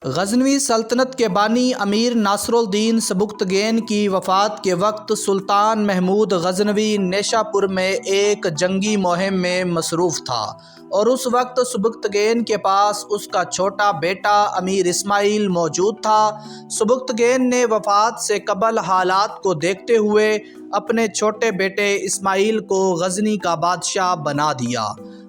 غزنوی سلطنت کے بانی امیر ناصرالدین سبکتگین کی وفات کے وقت سلطان محمود غزنوی نیشا پور میں ایک جنگی مہم میں مصروف تھا اور اس وقت سبکتگین کے پاس اس کا چھوٹا بیٹا امیر اسماعیل موجود تھا۔ سبکتگین نے وفات سے قبل حالات کو دیکھتے ہوئے اپنے چھوٹے بیٹے اسماعیل کو غزنی کا بادشاہ بنا دیا۔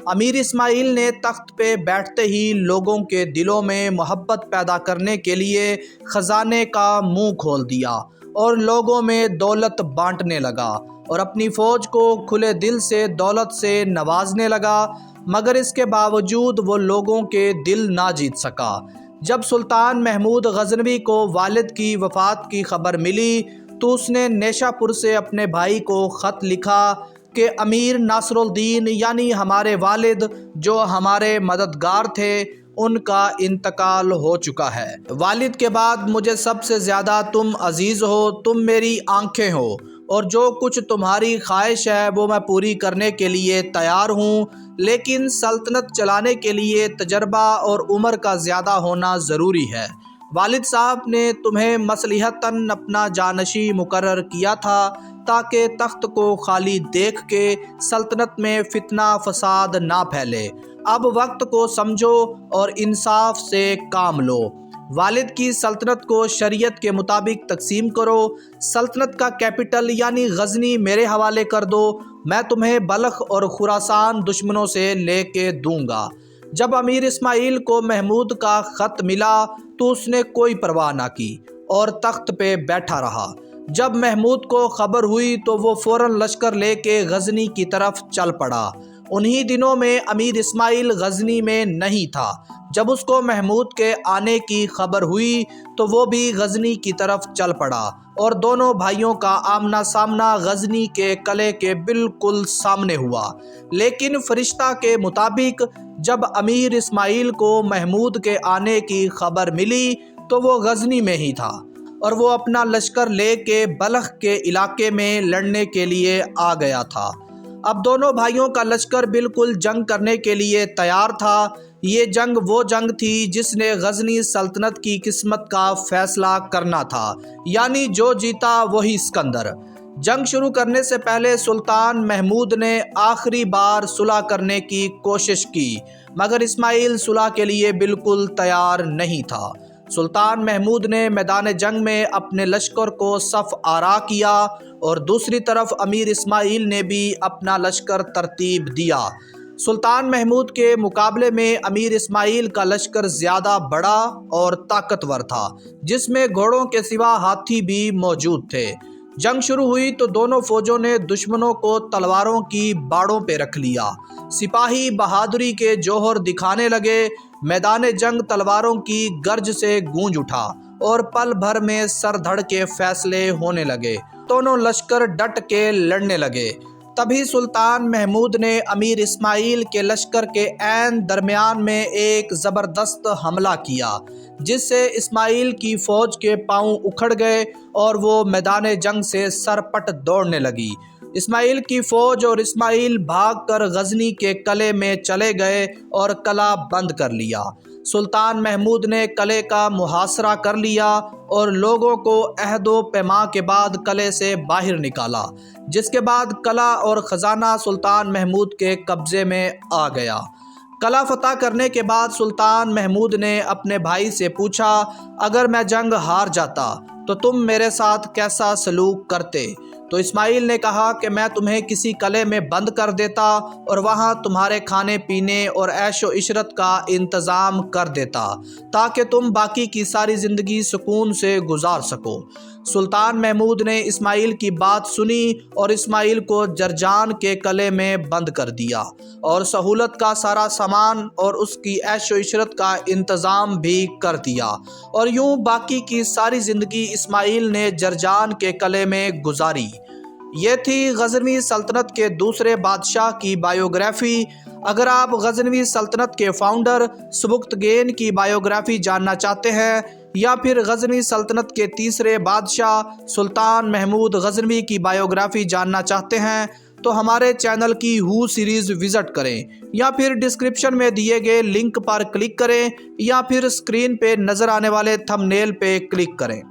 امیر اسماعیل نے تخت پہ بیٹھتے ہی لوگوں کے دلوں میں محبت پیدا کرنے کے لیے خزانے کا منہ کھول دیا اور لوگوں میں دولت بانٹنے لگا اور اپنی فوج کو کھلے دل سے دولت سے نوازنے لگا، مگر اس کے باوجود وہ لوگوں کے دل نہ جیت سکا۔ جب سلطان محمود غزنوی کو والد کی وفات کی خبر ملی تو اس نے نیشا پور سے اپنے بھائی کو خط لکھا کہ امیر ناصرالدین یعنی ہمارے والد جو ہمارے مددگار تھے ان کا انتقال ہو چکا ہے۔ والد کے بعد مجھے سب سے زیادہ تم عزیز ہو، تم میری آنکھیں ہو اور جو کچھ تمہاری خواہش ہے وہ میں پوری کرنے کے لیے تیار ہوں، لیکن سلطنت چلانے کے لیے تجربہ اور عمر کا زیادہ ہونا ضروری ہے۔ والد صاحب نے تمہیں مصلحتاً اپنا جانشیں مقرر کیا تھا تاکہ تخت کو خالی دیکھ کے سلطنت میں فتنہ فساد نہ پھیلے۔ اب وقت کو سمجھو اور انصاف سے کام لو۔ والد کی سلطنت کو شریعت کے مطابق تقسیم کرو، سلطنت کا کیپٹل یعنی غزنی میرے حوالے کر دو، میں تمہیں بلخ اور خراسان دشمنوں سے لے کے دوں گا۔ جب امیر اسماعیل کو محمود کا خط ملا تو اس نے کوئی پرواہ نہ کی اور تخت پہ بیٹھا رہا۔ جب محمود کو خبر ہوئی تو وہ فوراً لشکر لے کے غزنی کی طرف چل پڑا۔ انہی دنوں میں امیر اسماعیل غزنی میں نہیں تھا۔ جب اس کو محمود کے آنے کی خبر ہوئی تو وہ بھی غزنی کی طرف چل پڑا اور دونوں بھائیوں کا آمنا سامنا غزنی کے قلعے کے بالکل سامنے ہوا۔ لیکن فرشتہ کے مطابق جب امیر اسماعیل کو محمود کے آنے کی خبر ملی تو وہ غزنی میں ہی تھا اور وہ اپنا لشکر لے کے بلخ کے علاقے میں لڑنے کے لیے آ گیا تھا۔ اب دونوں بھائیوں کا لشکر بالکل جنگ کرنے کے لیے تیار تھا۔ یہ جنگ وہ جنگ تھی جس نے غزنی سلطنت کی قسمت کا فیصلہ کرنا تھا، یعنی جو جیتا وہی سکندر۔ جنگ شروع کرنے سے پہلے سلطان محمود نے آخری بار صلح کرنے کی کوشش کی، مگر اسماعیل صلح کے لیے بالکل تیار نہیں تھا۔ سلطان محمود نے میدان جنگ میں اپنے لشکر کو صف آرا کیا اور دوسری طرف امیر اسماعیل نے بھی اپنا لشکر ترتیب دیا۔ سلطان محمود کے مقابلے میں امیر اسماعیل کا لشکر زیادہ بڑا اور طاقتور تھا، جس میں گھوڑوں کے سوا ہاتھی بھی موجود تھے۔ جنگ شروع ہوئی تو دونوں فوجوں نے دشمنوں کو تلواروں کی باڑوں پہ رکھ لیا۔ سپاہی بہادری کے جوہر دکھانے لگے۔ میدان جنگ تلواروں کی گرج سے گونج اٹھا اور پل بھر میں سر دھڑ کے فیصلے ہونے لگے۔ دونوں لشکر ڈٹ کے لڑنے لگے۔ تبھی سلطان محمود نے امیر اسماعیل کے لشکر کے عین درمیان میں ایک زبردست حملہ کیا، جس سے اسماعیل کی فوج کے پاؤں اکھڑ گئے اور وہ میدان جنگ سے سرپٹ دوڑنے لگی۔ اسماعیل کی فوج اور اسماعیل بھاگ کر غزنی کے قلعے میں چلے گئے اور قلعہ بند کر لیا۔ سلطان محمود نے قلعے کا محاصرہ کر لیا اور لوگوں کو عہد و پیما کے بعد قلعے سے باہر نکالا، جس کے بعد قلعہ اور خزانہ سلطان محمود کے قبضے میں آ گیا۔ قلعہ فتح کرنے کے بعد سلطان محمود نے اپنے بھائی سے پوچھا، اگر میں جنگ ہار جاتا تو تم میرے ساتھ کیسا سلوک کرتے؟ تو اسماعیل نے کہا کہ میں تمہیں کسی قلعے میں بند کر دیتا اور وہاں تمہارے کھانے پینے اور عیش و عشرت کا انتظام کر دیتا تاکہ تم باقی کی ساری زندگی سکون سے گزار سکو۔ سلطان محمود نے اسماعیل کی بات سنی اور اسماعیل کو جرجان کے قلعے میں بند کر دیا اور سہولت کا سارا سامان اور اس کی عیش و عشرت کا انتظام بھی کر دیا، اور یوں باقی کی ساری زندگی اسماعیل نے جرجان کے قلعے میں گزاری۔ یہ تھی غزنوی سلطنت کے دوسرے بادشاہ کی بائیوگرافی۔ اگر آپ غزنوی سلطنت کے فاؤنڈر سبکتگین کی بائیوگرافی جاننا چاہتے ہیں یا پھر غزنوی سلطنت کے تیسرے بادشاہ سلطان محمود غزنوی کی بائیوگرافی جاننا چاہتے ہیں تو ہمارے چینل کی ہو سیریز وزٹ کریں یا پھر ڈسکرپشن میں دیے گئے لنک پر کلک کریں یا پھر اسکرین پہ نظر آنے والے تھمب نیل پہ کلک کریں۔